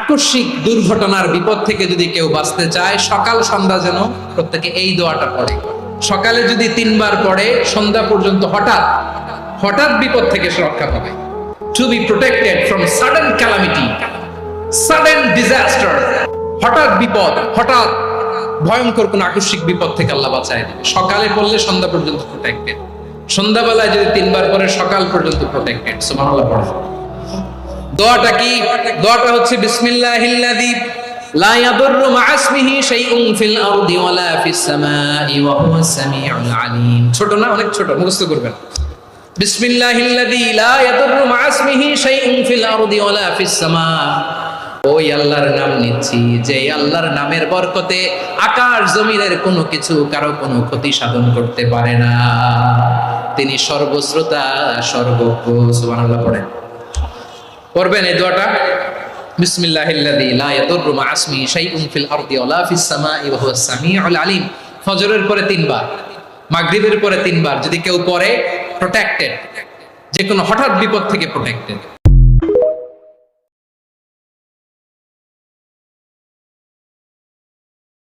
আকস্মিক দুর্ঘটনার বিপদ থেকে যদি কেউ বাঁচতে চায়, সকাল সন্ধ্যা যেন প্রত্যেকে এই দোয়াটা পড়ে। সকালে যদি 3 বার পড়ে, সন্ধ্যা পর্যন্ত হঠাৎ বিপদ থেকে সে রক্ষা পাবে। To be protected from sudden calamity, sudden disaster, হঠাৎ বিপদ, হঠাৎ ভয়ঙ্কর কোন আকস্মিক বিপদ থেকে আল্লাহ বাঁচায় দেবে। সকালে পড়লে সন্ধ্যা পর্যন্ত প্রোটেক্টেড, সন্ধ্যাবেলায় যদি 3 বার পড়ে সকাল পর্যন্ত প্রোটেক্টেড। সুবহানাল্লাহ পড়ে। দোয়াটা কি? দোয়াটা হচ্ছে বিসমিল্লাহিল্লাযী লা ইয়াদুররু মা ইসমিহি শাইউন ফিল আরদি ওয়ালা ফিস সামাই ওয়া হুয়াস সামিউল আলিম। ছোট না, অনেক ছোট, মুখস্থ করবেন। বিসমিল্লাহিল্লাযী লা ইয়াদুররু মা ইসমিহি শাইউন ফিল আরদি ওয়ালা ফিস সামা। ওই আল্লাহর নাম নিচ্ছি যে আল্লাহর নামের বরকতে আকাশ জমিনের কোনো কিছু কারো কোনো ক্ষতি সাধন করতে পারে না। তিনি সর্বশ্রোতা, সর্বজ্ঞ। সুবহানাল্লাহ পড়েন। পড়বেন এই দোয়াটা, বিসমিল্লাহিল্লাযী লা ইয়াদুররু মা ইসমিহি শাইউন ফিল আরদি ওয়ালা ফিস সামাই ওয়া হুয়াস সামিউল আলিম। ফজরের পরে 3 বার, মাগরিবের পরে 3 বার যদি কেউ পড়ে, প্রোটেক্টেড, যে কোনো হঠাৎ বিপদ থেকে প্রোটেক্টেড।